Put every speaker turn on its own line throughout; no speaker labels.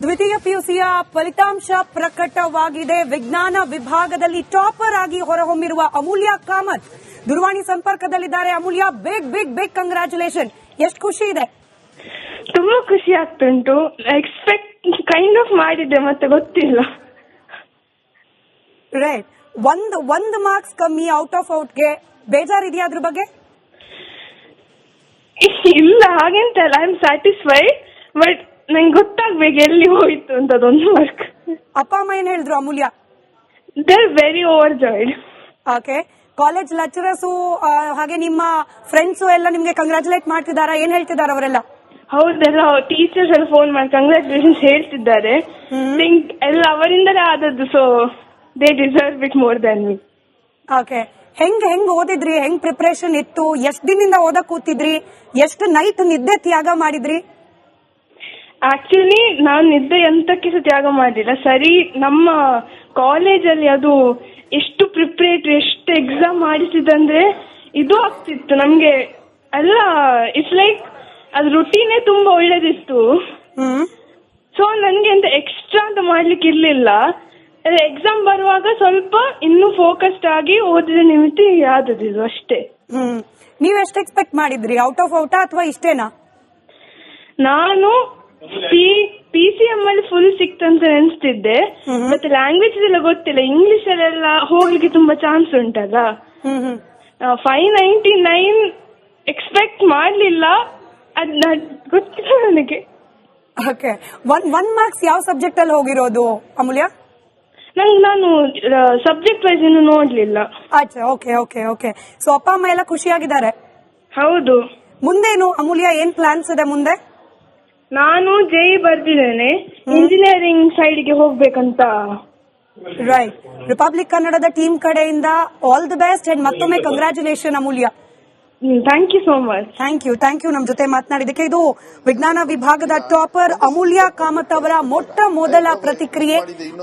ದ್ವಿತೀಯ ಪಿಯುಸಿಯ ಫಲಿತಾಂಶ ಪ್ರಕಟವಾಗಿದೆ. ವಿಜ್ಞಾನ ವಿಭಾಗದಲ್ಲಿ ಟಾಪರ್ ಆಗಿ ಹೊರಹೊಮ್ಮಿರುವ ಅಮೂಲ್ಯ ಕಾಮತ್ ದೂರವಾಣಿ ಸಂಪರ್ಕದಲ್ಲಿದ್ದಾರೆ. ಅಮೂಲ್ಯ, ಬಿಗ್ ಬಿಗ್ ಬಿಗ್ ಕಂಗ್ರಾಚುಲೇಷನ್. ಎಷ್ಟು ಖುಷಿ ಇದೆ?
ತುಂಬಾ ಖುಷಿ ಆಗ್ತುಂಟು. ಎಕ್ಸ್ಪೆಕ್ಟ್ ಕೈಂಡ್ ಆಫ್ ಮಾಡಿದ್ದೆ, ಮತ್ತೆ ಗೊತ್ತಿಲ್ಲ.
ರೈಟ್. ಒಂದು ಮಾರ್ಕ್ಸ್ ಕಮ್ಮಿ ಔಟ್ ಆಫ್ ಔಟ್ಗೆ ಬೇಜಾರಿದೆಯಾ ಅದ್ರ ಬಗ್ಗೆ?
ಇಲ್ಲ, ಹಾಗೆಂತಲ್ಲ. I am satisfied. ಬಟ್ ನಂಗೆ ಗೊತ್ತಾಗ್ಬೇಕು ಎಲ್ಲಿ ಹೋಯ್ತು ಅಂತ ಅದೊಂದು ಮಾರ್ಕ್.
ಅಪ್ಪ ಅಮ್ಮ ಏನ್ ಹೇಳಿದ್ರು Amulya?
They are very overjoyed.
Okay. College lecturers ಹಾಗೆ ನಿಮ್ಮ ಫ್ರೆಂಡ್ಸ್ ಎಲ್ಲ ನಿಮ್ಗೆ ಕಂಗ್ರಾಚುಲೇಟ್ ಮಾಡ್ತಿದಾರಾ? ಏನ್ ಹೇಳ್ತಿದಾರ ಅವರೆಲ್ಲ?
ಹೌದೆಲ್ಲ, ಟೀಚರ್ಸ್ ಎಲ್ಲ ಫೋನ್ ಮಾಡಿ ಕಂಗ್ರಾಚುಲೇಷನ್ಸ್ ಹೇಳ್ತಿದ್ದಾರೆ. ಎಲ್ಲ ಅವರಿಂದಲೇ ಆದದ್ದು. So they deserve it more than me.
Okay. ಹೆಂಗ್ ಓದಿದ್ರಿ? ಹೆಂಗ್ ಪ್ರಿಪರೇಷನ್ ಇತ್ತು? ಎಷ್ಟ್ ದಿನದಿಂದ ಓದಕ್ ಕೂತಿದ್ರಿ? ಎಷ್ಟು ನೈಟ್ ನಿದ್ದೆ ತ್ಯಾಗ ಮಾಡಿದ್ರಿ?
ಆಕ್ಚುಲಿ ನಾನು ನಿದ್ದೆ ಎಂತಕ್ಕೆ ತ್ಯಾಗ ಮಾಡಿಲ್ಲ. ಸರಿ, ನಮ್ಮ ಕಾಲೇಜಲ್ಲಿ ಅದು ಎಷ್ಟು ಪ್ರಿಪರೇಟರಿ, ಎಷ್ಟು ಎಕ್ಸಾಮ್ ಮಾಡಿಸಿದಂದ್ರೆ ಇದು ಆಗ್ತಿತ್ತು ನಮ್ಗೆ ಎಲ್ಲ. ಇಟ್ಸ್ ಲೈಕ್ ಅದು ರುಟೀನೇ ತುಂಬಾ ಒಳ್ಳೇದಿತ್ತು. ಸೊ ನನ್ಗೆ ಅಂತ ಎಕ್ಸ್ಟ್ರಾ ಅಂತ ಮಾಡ್ಲಿಕ್ಕೆ ಇರ್ಲಿಲ್ಲ. ಎಕ್ಸಾಮ್ ಬರುವಾಗ ಸ್ವಲ್ಪ ಇನ್ನೂ ಫೋಕಸ್ಡ್ ಆಗಿ ಓದಿದ ನಿಮಿತ್ತ ಆದದ್ದು ಅಷ್ಟೇ.
ನೀವ್ ಎಷ್ಟು ಎಕ್ಸ್ಪೆಕ್ಟ್ ಮಾಡಿದ್ರಿ? ಔಟ್ ಆಫ್ ಔಟಾ ಅಥವಾ ಇಷ್ಟೇನಾ?
ನಾನು PCM ಅಲ್ಲಿ ಫುಲ್ ಸಿಕ್ತಂತ ನೆನ್ಸ್ತಿದ್ದೆ. ಮತ್ತೆ ಲ್ಯಾಂಗ್ವೇಜ್ ಎಲ್ಲ ಗೊತ್ತಿಲ್ಲ. ಇಂಗ್ಲಿಷ್ ಅಲ್ಲೆಲ್ಲ ಹೋಗ್ಲಿಕ್ಕೆ ತುಂಬಾ ಚಾನ್ಸ್ ಉಂಟಲ್ಲ. 599 ಎಕ್ಸ್ಪೆಕ್ಟ್ ಮಾಡ್ಲಿಲ್ಲ. ಅದ್ ಗೊತ್ತಿಲ್ಲ ನನಗೆ.
ಓಕೆ. ಒನ್ ಮಾರ್ಕ್ಸ್ ಯಾವ ಸಬ್ಜೆಕ್ಟ್ ಅಲ್ಲಿ ಹೋಗಿರೋದು ಅಮೂಲ್ಯ?
ನಾನು ಸಬ್ಜೆಕ್ಟ್ ವೈಸ್ ಇನ್ನು ನೋಡ್ಲಿಲ್ಲ.
ಅಚ್ಚಾ, ಓಕೆ ಓಕೆ ಓಕೆ. ಸೊ ಅಪ್ಪ ಅಮ್ಮ ಎಲ್ಲ ಖುಷಿಯಾಗಿದ್ದಾರೆ?
ಹೌದು.
ಮುಂದೇನು ಅಮೂಲ್ಯ, ಏನ್ ಪ್ಲಾನ್ಸ್ ಇದೆ ಮುಂದೆ?
ನಾನು JEE ಬರ್ದಿದ್ದೇನೆ. ಇಂಜಿನಿಯರಿಂಗ್ ಸೈಡ್ಗೆ ಹೋಗ್ಬೇಕಂತ.
ರೈಟ್. ರಿಪಬ್ಲಿಕ್ ಕನ್ನಡದ ಟೀಮ್ ಕಡೆಯಿಂದ ಆಲ್ ದಿ ಬೆಸ್ಟ್ ಅಂಡ್ ಮತ್ತೊಮ್ಮೆ congratulation Amulya.
Thank you so much.
Thank you ನಮ್ ಜೊತೆ ಮಾತನಾಡಿದಕ್ಕೆ. ಇದು ವಿಜ್ಞಾನ ವಿಭಾಗದ ಟಾಪರ್ ಅಮೂಲ್ಯ ಕಾಮತ್ ಅವರ ಮೊಟ್ಟ ಮೊದಲ ಪ್ರತಿಕ್ರಿಯೆ.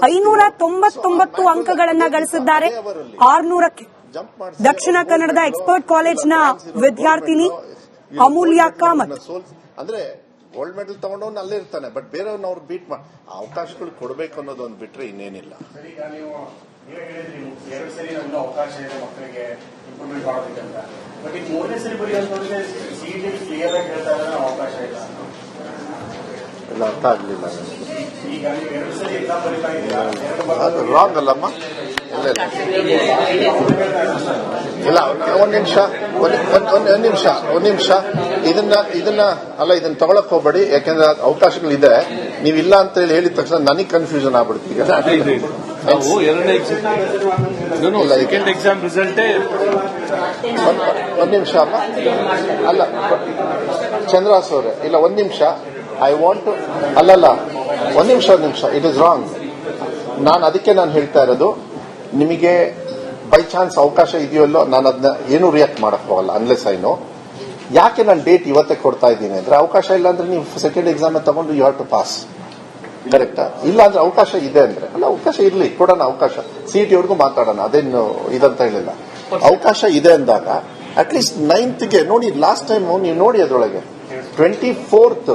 599 ಅಂಕಗಳನ್ನ ಗಳಿಸಿದ್ದಾರೆ. 600ಕ್ಕೆ ದಕ್ಷಿಣ ಕನ್ನಡದ ಎಕ್ಸ್ಪರ್ಟ್ ಕಾಲೇಜ್ನ ವಿದ್ಯಾರ್ಥಿನಿ ಅಮೂಲ್ಯ ಕಾಮತ್.
ಅಂದ್ರೆ ಗೋಲ್ಡ್ ಮೆಡಲ್ ತಗೊಂಡವನು ಅಲ್ಲೇ ಇರ್ತಾನೆ, ಬಟ್ ಬೇರೆಯವ್ರನ್ನ ಅವ್ರು ಬೀಟ್ ಅವಕಾಶಗಳು ಕೊಡಬೇಕು ಅನ್ನೋದೊಂದು ಬಿಟ್ರೆ ಇನ್ನೇನಿಲ್ಲ.
ಎರಡು ಸರಿ ನಮ್ಗೆ ಅವಕಾಶ ಇದೆ ಮಕ್ಕಳಿಗೆ ಇಂಪ್ರೂವ್ಮೆಂಟ್ ಮಾಡೋದಕ್ಕಂತ. ಬಟ್ ಈಗ 3ನೇ ಸರಿ ಬರೀ ಅಂತಂದ್ರೆ CET ಕ್ಲಿಯರ್ ಆಗಿ ಹೇಳ್ತಾ ಇದ್ರೆ ಅವಕಾಶ ಇಲ್ಲ.
ಅರ್ಥ ಆಗ್ಲಿಲ್ಲ.
ಈಗ ನೀವು 2 ಸರಿ ಎಕ್ಸಾಮ್ ಬರೀತಾ ಇದ್ದೀರಾ,
ಅದು ರಾಂಗ್ ಅಲ್ಲಮ್ಮ. ಇಲ್ಲ, ಒಂದ್ ನಿಮಿಷ ಇದನ್ನ ತಗೊಳಕ್ ಹೋಗ್ಬೇಡಿ. ಯಾಕಂದ್ರೆ ಅವಕಾಶಗಳಿದೆ. ನೀವಿಲ್ಲ ಅಂತ ಹೇಳಿದ ತಕ್ಷಣ ನನಗೆ ಕನ್ಫ್ಯೂಷನ್ ಆಗ್ಬಿಡ್ತು. ಈಗ
ಸೆಕೆಂಡ್ ಎಕ್ಸಾಮ್ ರಿಸಲ್ಟ್
ಒಂದ್ ನಿಮಿಷ ಅಮ್ಮ. ಅಲ್ಲ ಚಂದ್ರಾಸ್ ಅವರೇ, ಇಲ್ಲ ಒಂದ್ ನಿಮಿಷ. ಐ ವಾಂಟ್ ಟು ಅಲ್ಲಲ್ಲ ಒಂದ್ ನಿಮಿಷ ಇಟ್ ಇಸ್ ರಾಂಗ್. ಅದಕ್ಕೆ ನಾನು ಹೇಳ್ತಾ ಇರೋದು, ನಿಮಗೆ ಬೈ ಚಾನ್ಸ್ ಅವಕಾಶ ಇದೆಯಲ್ಲೋ ನಾನು ಅದನ್ನ ಏನು ರಿಯಾಕ್ಟ್ ಮಾಡಕ್ ಹೋಗಲ್ಲ ಅನ್ಲೆಸ್ ಐನೋ. ಯಾಕೆ ನಾನು ಡೇಟ್ ಇವತ್ತೇ ಕೊಡ್ತಾ ಇದ್ದೀನಿ ಅಂದ್ರೆ, ಅವಕಾಶ ಇಲ್ಲ ಅಂದ್ರೆ ನೀವು ಸೆಕೆಂಡ್ ಎಕ್ಸಾಮ್ ತಗೊಂಡು ಯು ಹ್ಯಾವ್ ಟು ಪಾಸ್. ಕರೆಕ್ಟಾ? ಇಲ್ಲ ಅಂದ್ರೆ ಅವಕಾಶ ಇದೆ ಅಂದ್ರೆ ಅಲ್ಲ, ಅವಕಾಶ ಇರ್ಲಿ, ಕೊಡೋಣ ಅವಕಾಶ. CET ಅವ್ರಿಗೂ ಮಾತಾಡೋಣ, ಅದೇನು ಇದಂತ ಹೇಳಿಲ್ಲ. ಅವಕಾಶ ಇದೆ ಅಂದಾಗ ಅಟ್ಲೀಸ್ಟ್ 9th ನೋಡಿ. ಲಾಸ್ಟ್ ಟೈಮ್ ನೀವು ನೋಡಿ ಅದರೊಳಗೆ 24th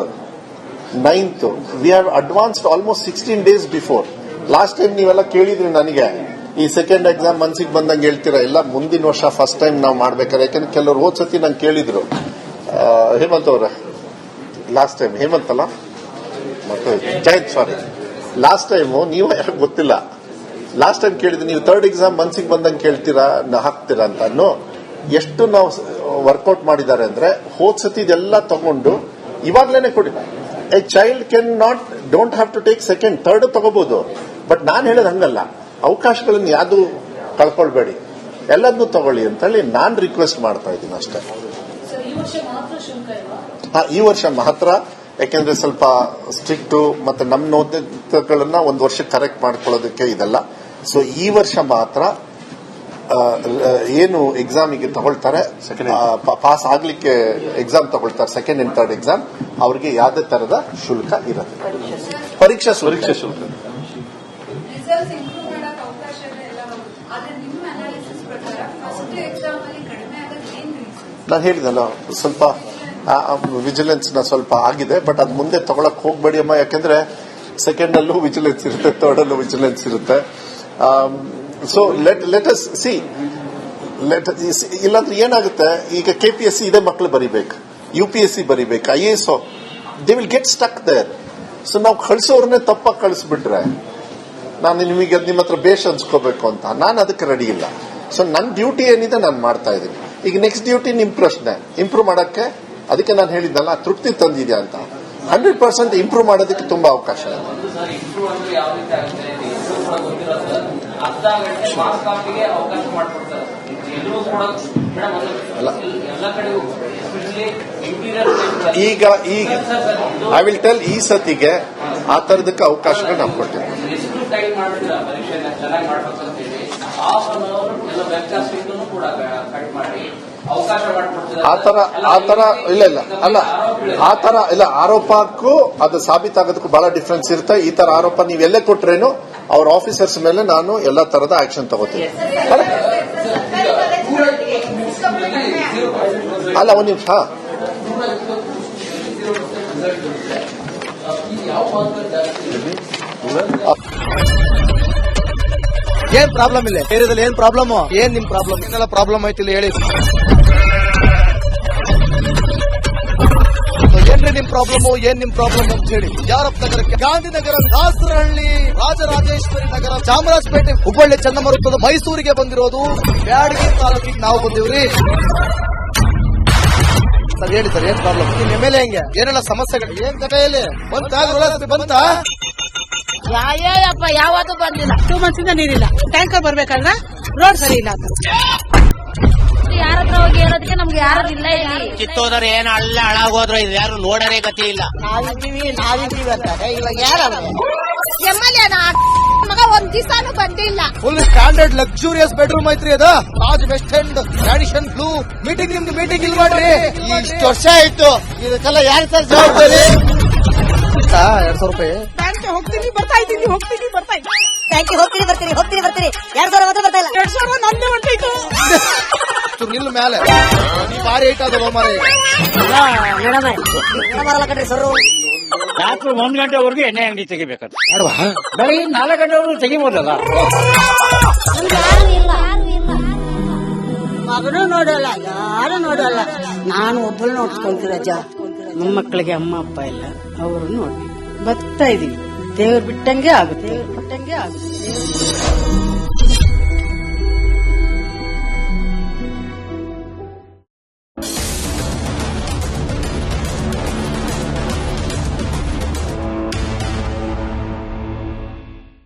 9th we have advanced almost 16 days before. Last time ನೀವೆಲ್ಲ ಕೇಳಿದ್ರಿ ನನಗೆ, ಈ ಸೆಕೆಂಡ್ ಎಕ್ಸಾಮ್ ಮನ್ಸಿಗೆ ಬಂದಂಗೆ ಹೇಳ್ತೀರಾ ಎಲ್ಲ ಮುಂದಿನ ವರ್ಷ ಫಸ್ಟ್ ಟೈಮ್ ನಾವು ಮಾಡ್ಬೇಕಾದ್ರೆ. ಯಾಕಂದ್ರೆ ಕೆಲವರು ಹೋದ್ ಸತಿ ನಂಗೆ ಕೇಳಿದ್ರು, ಹೇಮಂತ್ ಅವ್ರ ಲಾಸ್ಟ್ ಟೈಮ್, ಹೇಮಂತ್ ಅಲ್ಲ ಮತ್ತೆ ಜಯಂತ್, ಸಾರಿ, ಲಾಸ್ಟ್ ಟೈಮು ನೀವು ಯಾಕೆ ಗೊತ್ತಿಲ್ಲ. ಲಾಸ್ಟ್ ಟೈಮ್ ಕೇಳಿದ್ರಿ ನೀವು ಥರ್ಡ್ ಎಕ್ಸಾಮ್ ಮನ್ಸಿಗೆ ಬಂದಂಗೆ ಕೇಳ್ತೀರಾ, ಹಾಕ್ತೀರಾ ಅಂತ. ಎಷ್ಟು ನಾವು ವರ್ಕೌಟ್ ಮಾಡಿದ್ದಾರೆ ಅಂದ್ರೆ, ಹೋದ್ ಸತಿ ಇದೆಲ್ಲ ತಗೊಂಡು ಇವಾಗ್ಲೇನೆ ಕೊಡಿ. A child can not don't have to take second, third ತಗೋಬಹುದು. ಬಟ್ ನಾನು ಹೇಳೋದು ಹಂಗಲ್ಲ, ಅವಕಾಶಗಳನ್ನು ಯಾವುದು ಕಳ್ಕೊಳ್ಬೇಡಿ, ಎಲ್ಲದನ್ನೂ ತಗೊಳ್ಳಿ ಅಂತ ಹೇಳಿ ನಾನು ರಿಕ್ವೆಸ್ಟ್ ಮಾಡ್ತಾ ಇದ್ದೀನಿ ಅಷ್ಟೇ. ಈ ವರ್ಷ ಮಾತ್ರ, ಯಾಕೆಂದ್ರೆ ಸ್ವಲ್ಪ ಸ್ಟ್ರಿಕ್ಟ್ ಮತ್ತೆ ನಮ್ಮ ನೋಂದಣಿಗಳನ್ನ ಒಂದು ವರ್ಷ ಕರೆಕ್ಟ್ ಮಾಡ್ಕೊಳ್ಳೋದಕ್ಕೆ ಇದೆಲ್ಲ. ಸೊ ಈ ವರ್ಷ ಮಾತ್ರ ಏನು ಎಕ್ಸಾಮಿಗೆ ತಗೊಳ್ತಾರೆ, ಪಾಸ್ ಆಗ್ಲಿಕ್ಕೆ ಎಕ್ಸಾಮ್ ತಗೊಳ್ತಾರೆ, ಸೆಕೆಂಡ್ ಅಂಡ್ ಥರ್ಡ್ ಎಕ್ಸಾಮ್, ಅವ್ರಿಗೆ ಯಾವುದೇ ತರದ ಶುಲ್ಕ ಇರುತ್ತೆ. ಪರೀಕ್ಷಾ ಶುಲ್ಕ ನಾನು ಹೇಳಿದಲ್ಲ, ಸ್ವಲ್ಪ ವಿಜಿಲೆನ್ಸ್ ನ ಸ್ವಲ್ಪ ಆಗಿದೆ. ಬಟ್ ಅದ್ ಮುಂದೆ ತಗೊಳಕ್ ಹೋಗ್ಬೇಡಿ ಅಮ್ಮ. ಯಾಕಂದ್ರೆ ಸೆಕೆಂಡ್ ಅಲ್ಲೂ ವಿಜಿಲೆನ್ಸ್ ಇರುತ್ತೆ, ಥರ್ಡ್ ಅಲ್ಲೂ ವಿಜಿಲೆನ್ಸ್ ಇರುತ್ತೆ. So let us see. ಇಲ್ಲಾಂದ್ರೆ ಏನಾಗುತ್ತೆ, ಈಗ KPSC ಇದೇ ಮಕ್ಕಳು ಬರಿಬೇಕು, UPSC ಬರಿಬೇಕು, IAS, they will get stuck there. So ನಾವು ಕಳಿಸೋರ್ನೇ ತಪ್ಪಾಗಿ ಕಳಿಸ್ಬಿಟ್ರೆ ನಾನು ನಿಮಗೆ ನಿಮ್ಮ ಹತ್ರ ಬೇಷ್ ಅನ್ಸ್ಕೋಬೇಕು ಅಂತ, ನಾನು ಅದಕ್ಕೆ ರೆಡಿ ಇಲ್ಲ. ಸೊ ನನ್ನ ಡ್ಯೂಟಿ ಏನಿದೆ ನಾನು ಮಾಡ್ತಾ ಇದ್ದೀನಿ. ಈಗ ನೆಕ್ಸ್ಟ್ ಡ್ಯೂಟಿ ನಿಮ್ ಪ್ರಶ್ನೆ, ಇಂಪ್ರೂವ್ ಮಾಡಕ್ಕೆ. ಅದಕ್ಕೆ ನಾನು ಹೇಳಿದ್ನಲ್ಲ, ತೃಪ್ತಿ ತಂದಿದ್ಯಾ ಅಂತ. 100% ಇಂಪ್ರೂವ್ ಮಾಡೋದಕ್ಕೆ ತುಂಬಾ ಅವಕಾಶ ಇದೆ. ಈಗ ಐ ವಿಲ್ ಟೆಲ್, ಈ ಸತಿಗೆ ಆ ತರದಕ್ಕೆ ಅವಕಾಶಗಳು ನಾವು ಕೊಟ್ಟಿದ್ದೀವಿ. ಆರೋಪಕ್ಕೂ ಅದು ಸಾಬೀತಾಗೋದಕ್ಕೂ ಬಹಳ ಡಿಫ್ರೆನ್ಸ್ ಇರುತ್ತೆ. ಈ ತರ ಆರೋಪ ನೀವೆಲ್ಲೇ ಕೊಟ್ರೇನು ಅವ್ರ ಆಫೀಸರ್ಸ್ ಮೇಲೆ ನಾನು ಎಲ್ಲಾ ತರದ ಆಕ್ಷನ್ ತಗೋತೀನಿ. ಅಲ್ಲ, ಒಂದ್ ನಿಮಿಷ.
ಏನ್ ಪ್ರಾಬ್ಲಮ್ ಇಲ್ಲ ಏರಿಯಾದಲ್ಲಿ? ಏನ್ ಪ್ರಾಬ್ಲಮ್? ಏನ್ ನಿಮ್ ಪ್ರಾಬ್ಲಮ್? ಇನ್ನೆಲ್ಲ ಪ್ರಾಬ್ಲಮ್ ಐತಿಲ್ಲ ಹೇಳಿ. ಏನ್ರಿ ನಿಮ್ ಪ್ರಾಬ್ಲಮ್? ಏನ್ ನಿಮ್ ಪ್ರಾಬ್ಲಮ್ ಅಂತ ಹೇಳಿ. ಯಾರಪ್ಪ ನಗರಕ್ಕೆ? ಗಾಂಧಿನಗರ, ದಾಸರಹಳ್ಳಿ, ರಾಜರಾಜೇಶ್ವರಿ ನಗರ, ಚಾಮರಾಜಪೇಟೆ, ಹುಬ್ಬಳ್ಳಿ, ಚನ್ನಮರುತ್ತದ, ಮೈಸೂರಿಗೆ ಬಂದಿರೋದು. ಬ್ಯಾಡಗಿ ತಾಲೂಕಿಗೆ ನಾವು ಬಂದಿವ್ರಿ. ಸರ್ ಹೇಳಿ ಸರ್, ಏನ್ ಪ್ರಾಬ್ಲಮ್? ನಿಮ್ MLA ಹೆಂಗೆ? ಏನೆಲ್ಲ ಸಮಸ್ಯೆಗಳು? ಏನ್ ಕಥೆಯಲ್ಲಿ ಬಂತ?
ಯಾಯಪ್ಪ ಯಾವತ್ತೂ ಬಂದಿಲ್ಲ. 2 months ಇಂದ ನೀರಿಲ್ಲ. ಟ್ಯಾಂಕರ್ ಬರ್ಬೇಕಲ್ಲ, ರೋಡ್ ಸರಿ ಇಲ್ಲ ಅಂತ. ಯಾರ ಹತ್ರ ಹೋಗಿ ಹೇಳೋದಕ್ಕೆ ನಮ್ಗೆ ಯಾರು ಇಲ್ಲ.
ಕಿತ್ತೋದ್ರೆ ಏನು ಅಲ್ಲ ಹಾಳಾಗೋದ್ರು ಇದು ಯಾರು ನೋಡರೇ ಗತಿ ಇಲ್ಲ.
ನಾವಿದ್ದೀವಿ ಅಂತಾರೆ. ಇವಾಗ ಯಾರು MLA ಮಗ ಒಂದ್ ದಿವಸಾನು ಬಂದಿಲ್ಲ.
ಫುಲ್ ಸ್ಟ್ಯಾಂಡರ್ಡ್ ಲಕ್ಸುರಿಯಸ್ ಬೆಡ್ರೂಮ್ ಐತ್ರಿ ಅದ. Taj West End, Radisson Blu. Meeting ನಿಮ್ದು ಮೀಟಿಂಗ್ ಇಲ್ಲಿ ಮಾಡ್ರಿ. ಇಷ್ಟು ವರ್ಷ ಆಯ್ತು, ಇದಕ್ಕೆಲ್ಲ ಯಾರು ಸರ್ ಜವಾಬ್ದಾರಿ? 2,000 ರೂಪಾಯಿ
ಬ್ಯಾಂಕ್ ಹೋಗ್ತೀನಿ ಬರ್ತಾ ಇದ್ದೀನಿ.
ಬ್ಯಾಂಕಿಗೆ ಹೋಗ್ತೀರಿ ಬರ್ತೀರಿ 2,000 ಮಾತ್ರ ಬರ್ತಾ ಇಲ್ಲ.
2,000 ನಂದೇ ಹೊಂಟೈತು.
ನಿಲ್ ಮೇಲೆ ಭಾರಿ ಐಟ್ ಅದ ಮಾರಿ.
ಬರಲ್ಲ ಕಣ್ರಿ ಸರ್.
ರಾತ್ರಿ 1 ಗಂಟೆವರೆಗೂ ಎಣ್ಣೆ ಅಂಗಡಿ ತೆಗಿಬೇಕಾದ್ರೆ ಬೆಳಗ್ಗೆ 4 ಗಂಟೆವರೆಗೂ ತೆಗಿಬೋದಲ್ಲ.
ಮಗನೂ ನೋಡಲ್ಲ, ಯಾರು ನೋಡಲ್ಲ. ನಾನು ಒಬ್ಬಳು ನೋಡ್ಕೊಂತೀನಿ ಅಜ್ಜ. ನಮ್ಮ ಮಕ್ಕಳಿಗೆ ಅಮ್ಮ ಅಪ್ಪ ಇಲ್ಲ, ಅವರು ನೋಡಿ ಬರ್ತಾ ಇದೀವಿ. ದೇವ್ರು ಬಿಟ್ಟಂಗೆ ಆಗುತ್ತೆ.